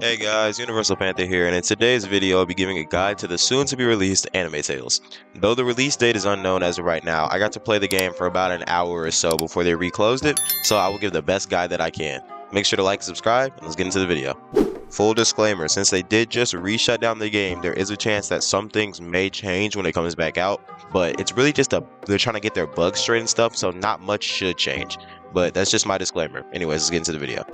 Hey guys, Universal Panther here, and in today's video I'll be giving a guide to the soon-to-be released anime tales. Though the release date is unknown as of right now, I got to play the game for about an hour or so before they reclosed it, so I will give the best guide that I can. Make sure to like and subscribe, and let's get into the video. Full disclaimer, since they did just re-shut down the game, there is a chance that some things may change when it comes back out, but it's really just they're trying to get their bugs straight and stuff, so not much should change. But that's just my disclaimer. Anyways, let's get into the video.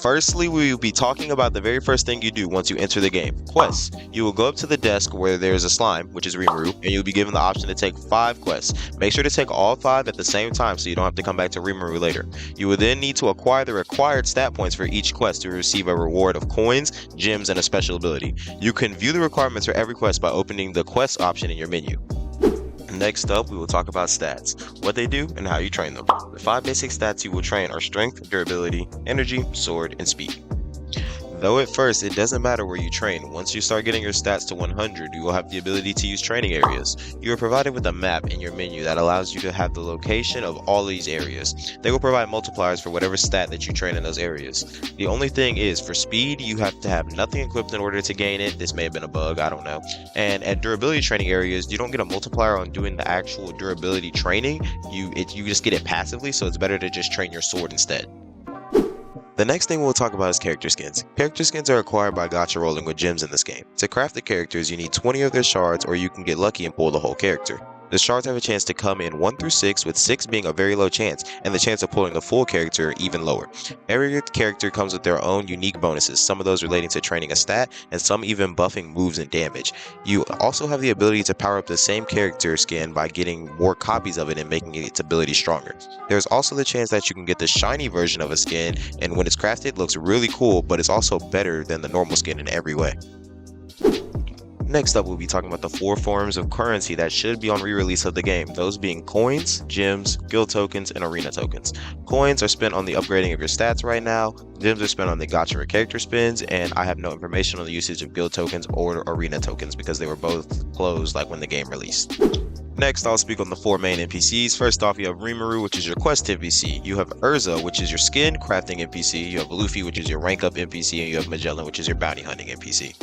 Firstly, we will be talking about the very first thing you do once you enter the game, quests. You will go up to the desk where there is a slime, which is Rimuru, and you'll be given the option to take 5 quests. Make sure to take all 5 at the same time so you don't have to come back to Rimuru later. You will then need to acquire the required stat points for each quest to receive a reward of coins, gems, and a special ability. You can view the requirements for every quest by opening the quest option in your menu. Next up, we will talk about stats, what they do, and how you train them. The 5 basic stats you will train are strength, durability, energy, sword, and speed. Though at first it doesn't matter where you train, once you start getting your stats to 100, you will have the ability to use training areas. You are provided with a map in your menu that allows you to have the location of all these areas. They will provide multipliers for whatever stat that you train in those areas. The only thing is, for speed, you have to have nothing equipped in order to gain it. This may have been a bug, I don't know. And at durability training areas, you don't get a multiplier on doing the actual durability training. You just get it passively, so it's better to just train your sword instead. The next thing we'll talk about is character skins. Character skins are acquired by gacha rolling with gems in this game. To craft the characters, you need 20 of their shards, or you can get lucky and pull the whole character. The shards have a chance to come in 1 through 6, with 6 being a very low chance, and the chance of pulling the full character even lower. Every character comes with their own unique bonuses, some of those relating to training a stat, and some even buffing moves and damage. You also have the ability to power up the same character skin by getting more copies of it and making its ability stronger. There's also the chance that you can get the shiny version of a skin, and when it's crafted, it looks really cool, but it's also better than the normal skin in every way. Next up, we'll be talking about the 4 forms of currency that should be on re-release of the game, those being coins, gems, guild tokens, and arena tokens. Coins are spent on the upgrading of your stats right now, gems are spent on the gacha or character spins, and I have no information on the usage of guild tokens or arena tokens because they were both closed like when the game released. Next, I'll speak on the 4 main NPCs. First off, you have Rimuru, which is your quest NPC. You have Urza, which is your skin crafting NPC. You have Luffy, which is your rank up NPC, and you have Magellan, which is your bounty hunting NPC.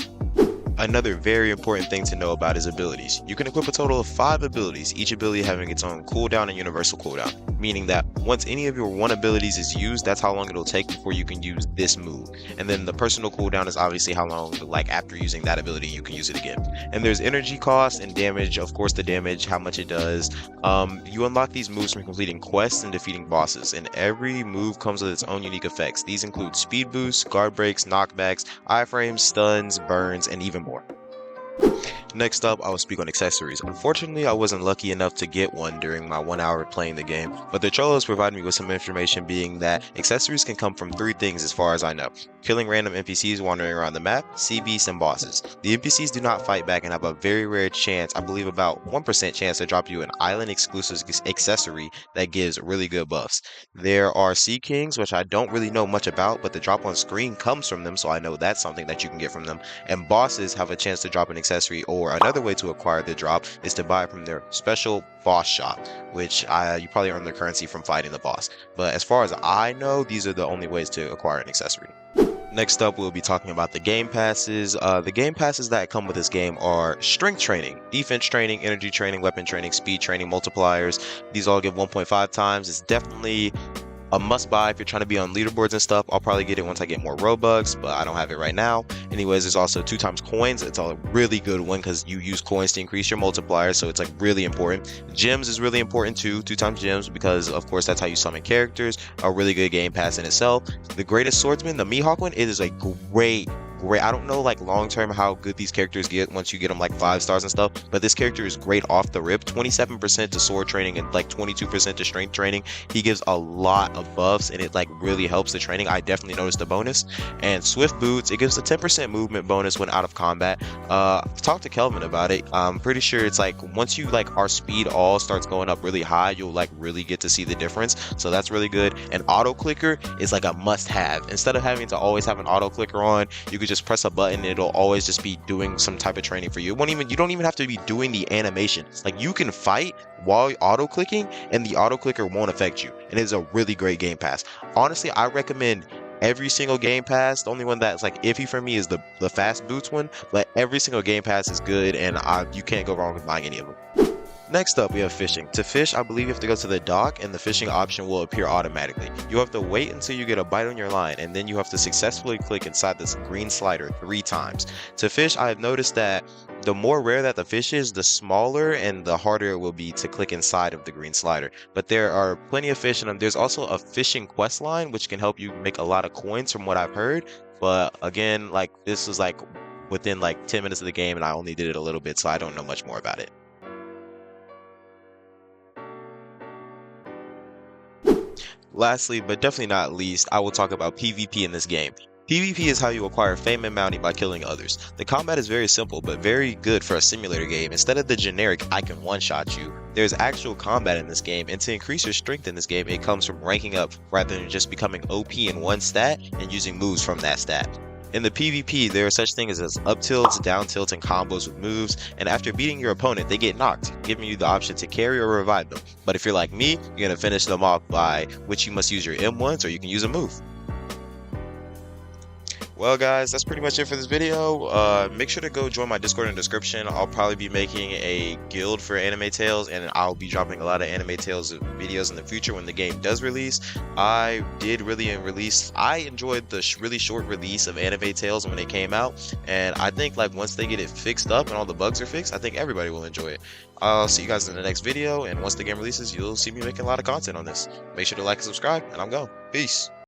Another very important thing to know about is abilities. You can equip a total of 5 abilities, each ability having its own cooldown and universal cooldown, meaning that once any of your 1 abilities is used, that's how long it'll take before you can use this move. And then the personal cooldown is obviously how long, like after using that ability, you can use it again. And there's energy cost and damage, of course the damage, how much it does. You unlock these moves from completing quests and defeating bosses, and every move comes with its own unique effects. These include speed boosts, guard breaks, knockbacks, iframes, stuns, burns, and even more. Next up, I will speak on accessories. Unfortunately, I wasn't lucky enough to get one during my 1 hour playing the game, but the trolls provided me with some information, being that accessories can come from 3 things as far as I know: killing random NPCs wandering around the map, sea beasts, and bosses. The NPCs do not fight back and have a very rare chance, I believe about 1% chance, to drop you an island exclusive accessory that gives really good buffs. There are sea kings, which I don't really know much about, but the drop on screen comes from them, so I know that's something that you can get from them. And bosses have a chance to drop an accessory, or another way to acquire the drop is to buy it from their special boss shop, which you probably earn the currency from fighting the boss. But as far as I know, these are the only ways to acquire an accessory. Next up, we'll be talking about the game passes. The game passes that come with this game are strength training, defense training, energy training, weapon training, speed training, multipliers. These all give 1.5 times. It's definitely a must buy if you're trying to be on leaderboards and stuff. I'll probably get it once I get more Robux, but I don't have it right now. Anyways, there's also 2 times coins. It's a really good one because you use coins to increase your multiplier, so it's like really important. Gems is really important too, 2 times gems, because of course that's how you summon characters. A really good game pass in itself. The greatest swordsman, the Mihawk one, it is a great. I don't know like long term how good these characters get once you get them like 5 stars and stuff, but this character is great off the rip. 27% to sword training and like 22% to strength training. He gives a lot of buffs and it like really helps the training. I definitely noticed the bonus. And swift boots, it gives a 10% movement bonus when out of combat. Talk to Kelvin about it. I'm pretty sure it's like once you like our speed all starts going up really high, you'll like really get to see the difference, so that's really good. And auto clicker is like a must have. Instead of having to always have an auto clicker on, you could just press a button and it'll always just be doing some type of training for you. You don't even have to be doing the animation. Like you can fight while auto clicking and the auto clicker won't affect you, and it's a really great game pass. Honestly, I recommend every single game pass. The only one that's like iffy for me is the fast boots one, but every single game pass is good, and you can't go wrong with buying any of them. Next up, we have fishing. To fish, I believe you have to go to the dock and the fishing option will appear automatically. You have to wait until you get a bite on your line, and then you have to successfully click inside this green slider 3 times. To fish, I have noticed that the more rare that the fish is, the smaller and the harder it will be to click inside of the green slider. But there are plenty of fish in them. There's also a fishing quest line, which can help you make a lot of coins from what I've heard. But again, like this was like within like 10 minutes of the game, and I only did it a little bit, so I don't know much more about it. Lastly, but definitely not least, I will talk about PvP in this game. PvP is how you acquire fame and bounty by killing others. The combat is very simple, but very good for a simulator game. Instead of the generic, I can one-shot you, there's actual combat in this game, and to increase your strength in this game, it comes from ranking up rather than just becoming OP in one stat and using moves from that stat. In the PvP, there are such things as up tilts, down tilts, and combos with moves, and after beating your opponent, they get knocked, giving you the option to carry or revive them. But if you're like me, you're going to finish them off by which you must use your M1s or you can use a move. Well guys, that's pretty much it for this video. Make sure to go join my Discord in the description. I'll probably be making a guild for Anime Tales, and I'll be dropping a lot of Anime Tales videos in the future when the game does release. I enjoyed the really short release of Anime Tales when it came out, and I think like once they get it fixed up and all the bugs are fixed, I think everybody will enjoy it. I'll see you guys in the next video, and once the game releases, you'll see me making a lot of content on this. Make sure to like and subscribe, and I'm gone. Peace.